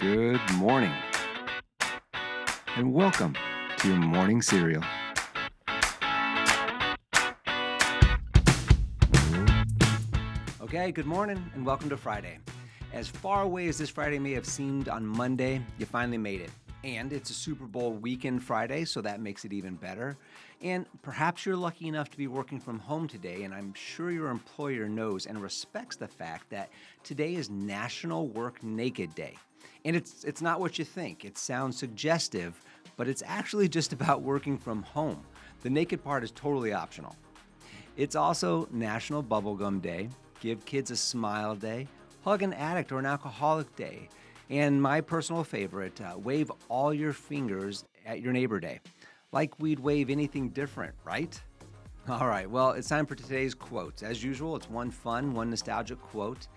Good morning, and welcome to your morning cereal. Okay, good morning, and welcome to Friday. As far away as this Friday may have seemed on Monday, you finally made it. And it's a Super Bowl weekend Friday, so that makes it even better. And perhaps you're lucky enough to be working from home today, and I'm sure your employer knows and respects the fact that today is National Work Naked Day. And it's not what you think. It sounds suggestive, but it's actually just about working from home. The naked part is totally optional. It's also National Bubblegum Day, Give Kids a Smile Day, Hug an Addict or an Alcoholic Day, and my personal favorite, Wave All Your Fingers at Your Neighbor Day. Like we'd wave anything different, right? All right, well, it's time for today's quotes. As usual, it's one fun, one nostalgic quote,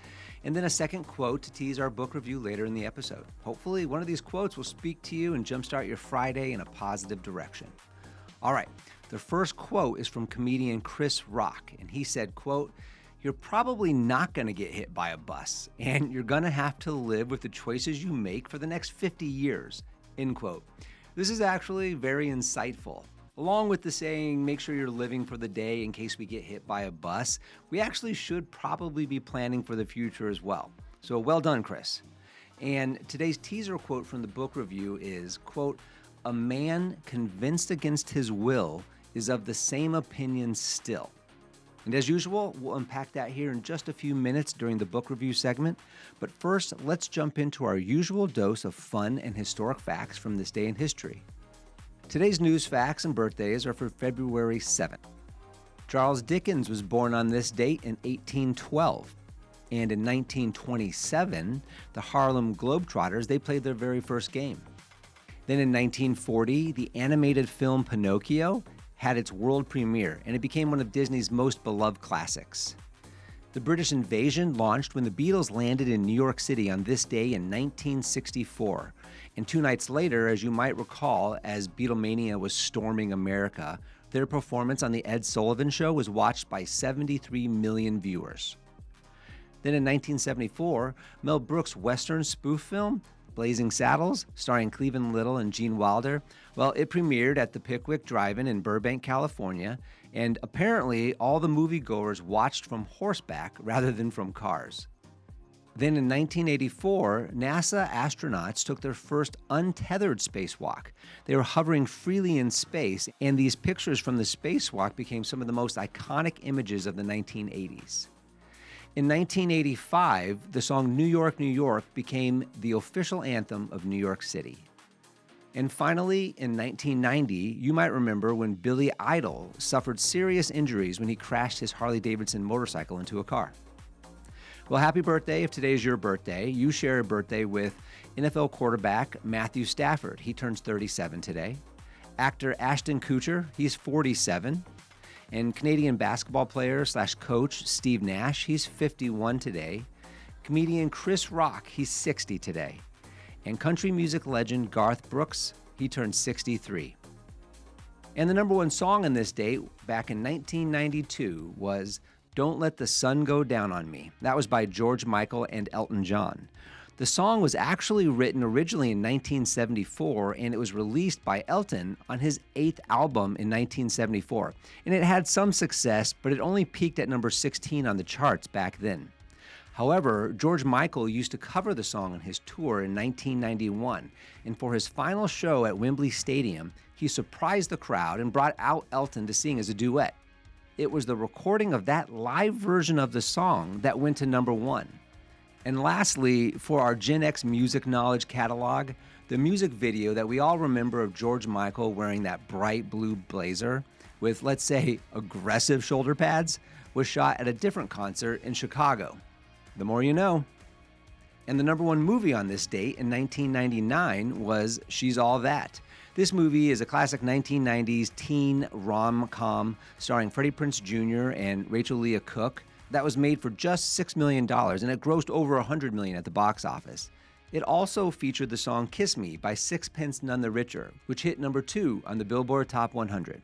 and then a second quote to tease our book review later in the episode. Hopefully, one of these quotes will speak to you and jumpstart your Friday in a positive direction. All right, the first quote is from comedian Chris Rock, and he said, quote, "You're probably not going to get hit by a bus, and you're going to have to live with the choices you make for the next 50 years, end quote. This is actually very insightful. Along with the saying, make sure you're living for the day in case we get hit by a bus, we actually should probably be planning for the future as well. So well done, Chris. And today's teaser quote from the book review is, quote, "A man convinced against his will is of the same opinion still." And as usual, we'll unpack that here in just a few minutes during the book review segment. But first, let's jump into our usual dose of fun and historic facts from this day in history. Today's news facts and birthdays are for February 7th. Charles Dickens was born on this date in 1812. And in 1927, the Harlem Globetrotters, they played their very first game. Then in 1940, the animated film Pinocchio had its world premiere, and it became one of Disney's most beloved classics. The British invasion launched when the Beatles landed in New York City on this day in 1964. And 2 nights later, as you might recall, as Beatlemania was storming America, their performance on The Ed Sullivan Show was watched by 73 million viewers. Then in 1974, Mel Brooks' Western spoof film, Blazing Saddles, starring Cleveland Little and Gene Wilder, well, it premiered at the Pickwick Drive-In in Burbank, California, and apparently all the moviegoers watched from horseback rather than from cars. Then in 1984, NASA astronauts took their first untethered spacewalk. They were hovering freely in space, and these pictures from the spacewalk became some of the most iconic images of the 1980s. In 1985, the song New York, New York became the official anthem of New York City. And finally, in 1990, you might remember when Billy Idol suffered serious injuries when he crashed his Harley-Davidson motorcycle into a car. Well, happy birthday if today is your birthday. You share a birthday with NFL quarterback Matthew Stafford. He turns 37 today. Actor Ashton Kutcher, he's 47. And Canadian basketball player / coach Steve Nash, he's 51 today. Comedian Chris Rock, he's 60 today. And country music legend Garth Brooks, he turned 63. And the number one song on this date back in 1992 was "Don't Let the Sun Go Down on Me." That was by George Michael and Elton John. The song was actually written originally in 1974, and it was released by Elton on his 8th album in 1974. And it had some success, but it only peaked at number 16 on the charts back then. However, George Michael used to cover the song on his tour in 1991, and for his final show at Wembley Stadium, he surprised the crowd and brought out Elton to sing as a duet. It was the recording of that live version of the song that went to number 1. And lastly, for our Gen X music knowledge catalog, the music video that we all remember of George Michael wearing that bright blue blazer with, let's say, aggressive shoulder pads was shot at a different concert in Chicago. The more you know. And the number one movie on this date in 1999 was She's All That. This movie is a classic 1990s teen rom-com starring Freddie Prinze Jr. and Rachel Leah Cook. That was made for just $6 million, and it grossed over $100 million at the box office. It also featured the song Kiss Me by Sixpence None the Richer, which hit number 2 on the Billboard Top 100.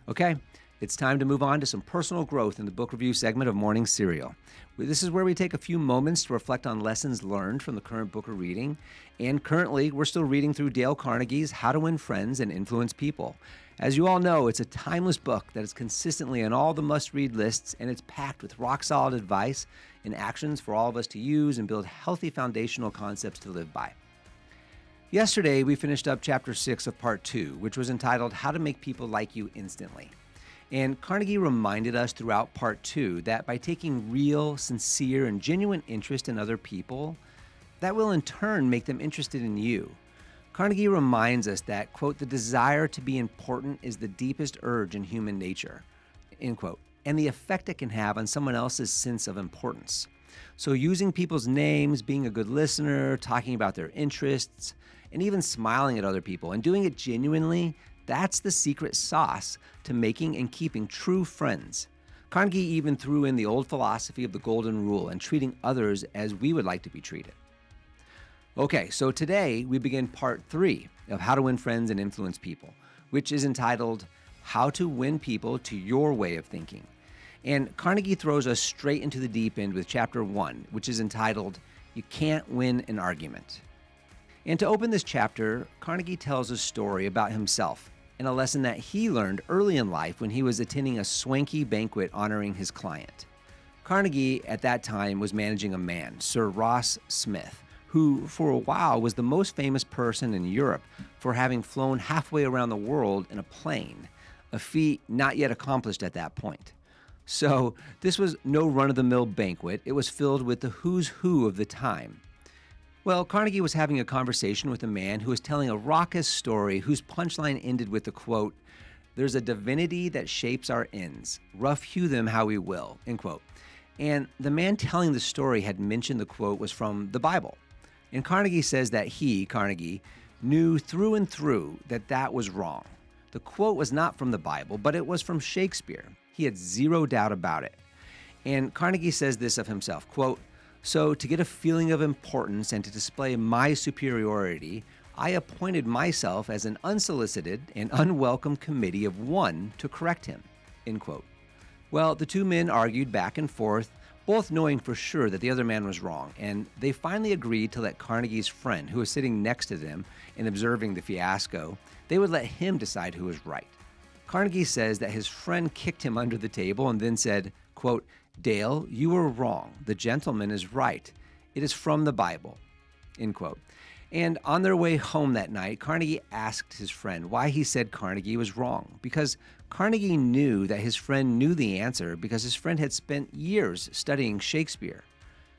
Okay, It's time to move on to some personal growth in the book review segment of Morning Serial. This is where we take a few moments to reflect on lessons learned from the current book we're reading. And currently, we're still reading through Dale Carnegie's How to Win Friends and Influence People. As you all know, it's a timeless book that is consistently on all the must-read lists, and it's packed with rock-solid advice and actions for all of us to use and build healthy foundational concepts to live by. Yesterday, we finished up Chapter 6 of Part 2, which was entitled How to Make People Like You Instantly. And Carnegie reminded us throughout Part 2 that by taking real, sincere, and genuine interest in other people, that will in turn make them interested in you. Carnegie reminds us that, quote, the desire to be important is the deepest urge in human nature, end quote, and the effect it can have on someone else's sense of importance. So using people's names, being a good listener, talking about their interests, and even smiling at other people and doing it genuinely, that's the secret sauce to making and keeping true friends. Carnegie even threw in the old philosophy of the golden rule and treating others as we would like to be treated. Okay, so today we begin Part 3 of How to Win Friends and Influence People, which is entitled How to Win People to Your Way of Thinking. And Carnegie throws us straight into the deep end with Chapter 1, which is entitled You Can't Win an Argument. And to open this chapter, Carnegie tells a story about himself and a lesson that he learned early in life when he was attending a swanky banquet honoring his client. Carnegie, at that time, was managing a man, Sir Ross Smith, who for a while was the most famous person in Europe for having flown halfway around the world in a plane, a feat not yet accomplished at that point. So this was no run-of-the-mill banquet. It was filled with the who's who of the time. Well, Carnegie was having a conversation with a man who was telling a raucous story whose punchline ended with the quote, "There's a divinity that shapes our ends. Rough hew them how we will," end quote. And the man telling the story had mentioned the quote was from the Bible. And Carnegie says that he, Carnegie, knew through and through that that was wrong. The quote was not from the Bible, but it was from Shakespeare. He had zero doubt about it. And Carnegie says this of himself, quote, "So to get a feeling of importance and to display my superiority, I appointed myself as an unsolicited and unwelcome committee of one to correct him," end quote. Well, the two men argued back and forth, both knowing for sure that the other man was wrong, and they finally agreed to let Carnegie's friend, who was sitting next to them and observing the fiasco, they would let him decide who was right. Carnegie says that his friend kicked him under the table and then said, quote, "Dale, you were wrong. The gentleman is right. It is from the Bible," end quote. And on their way home that night, Carnegie asked his friend why he said Carnegie was wrong, because Carnegie knew that his friend knew the answer because his friend had spent years studying Shakespeare.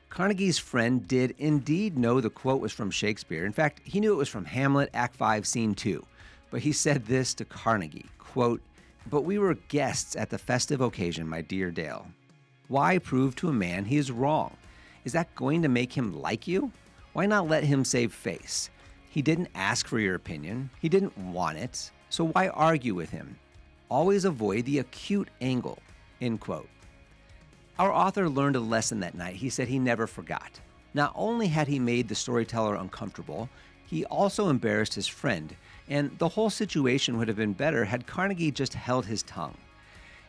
Carnegie's friend did indeed know the quote was from Shakespeare. In fact, he knew it was from Hamlet, Act 5, Scene 2. But he said this to Carnegie, quote, "But we were guests at the festive occasion, my dear Dale. Why prove to a man he is wrong? Is that going to make him like you? Why not let him save face? He didn't ask for your opinion. He didn't want it. So why argue with him? Always avoid the acute angle," end quote. Our author learned a lesson that night he said he never forgot. Not only had he made the storyteller uncomfortable, he also embarrassed his friend, and the whole situation would have been better had Carnegie just held his tongue.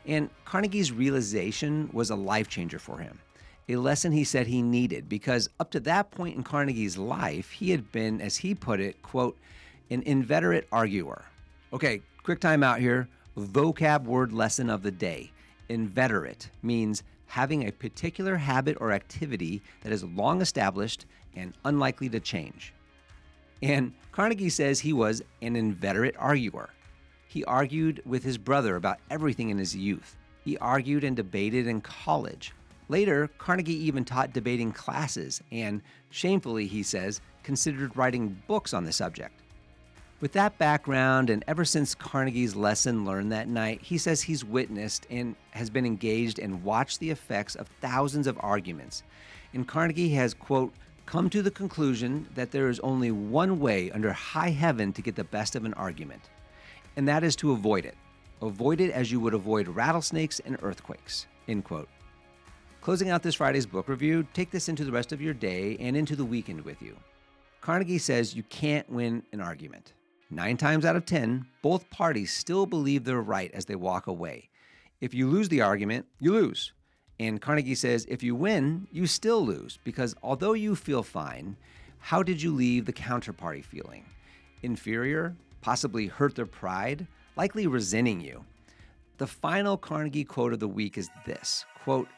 And Carnegie's realization was a life changer for him, a lesson he said he needed because up to that point in Carnegie's life, he had been, as he put it, quote, "an inveterate arguer." Okay, quick time out here. Vocab word lesson of the day. Inveterate means having a particular habit or activity that is long established and unlikely to change. And Carnegie says he was an inveterate arguer. He argued with his brother about everything in his youth. He argued and debated in college. Later, Carnegie even taught debating classes and, shamefully, he says, considered writing books on the subject. With that background, and ever since Carnegie's lesson learned that night, he says he's witnessed and has been engaged and watched the effects of thousands of arguments. And Carnegie has, quote, "come to the conclusion that there is only one way under high heaven to get the best of an argument, and that is to avoid it. Avoid it as you would avoid rattlesnakes and earthquakes," end quote. Closing out this Friday's book review, take this into the rest of your day and into the weekend with you. Carnegie says you can't win an argument. 9 times out of 10, both parties still believe they're right as they walk away. If you lose the argument, you lose. And Carnegie says, if you win, you still lose, because although you feel fine, how did you leave the counterparty feeling? Inferior, possibly hurt their pride, likely resenting you. The final Carnegie quote of the week is this, quote,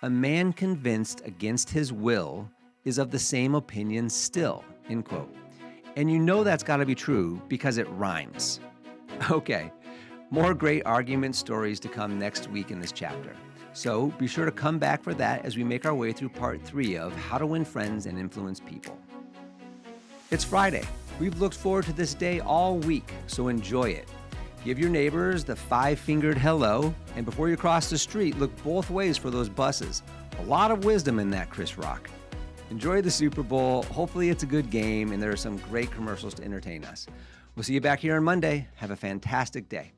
"A man convinced against his will is of the same opinion still," end quote. And you know that's got to be true because it rhymes. Okay, more great argument stories to come next week in this chapter. So be sure to come back for that as we make our way through part 3 of How to Win Friends and Influence People. It's Friday. We've looked forward to this day all week, so enjoy it. Give your neighbors the 5-fingered hello, and before you cross the street, look both ways for those buses. A lot of wisdom in that, Chris Rock. Enjoy the Super Bowl. Hopefully it's a good game, and there are some great commercials to entertain us. We'll see you back here on Monday. Have a fantastic day.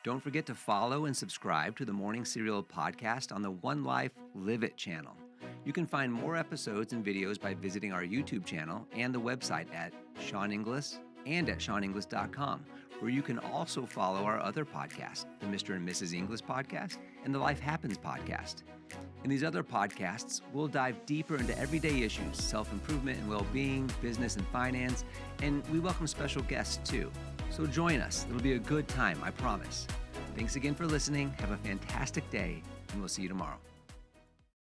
Don't forget to follow and subscribe to the Morning Serial podcast on the One Life Live It channel. You can find more episodes and videos by visiting our YouTube channel and the website at Sean Inglis and at SeanInglis.com, where you can also follow our other podcasts, the Mr. and Mrs. Inglis podcast and the Life Happens podcast. In these other podcasts, we'll dive deeper into everyday issues, self-improvement and well-being, business and finance, and we welcome special guests too. So join us. It'll be a good time, I promise. Thanks again for listening. Have a fantastic day, and we'll see you tomorrow.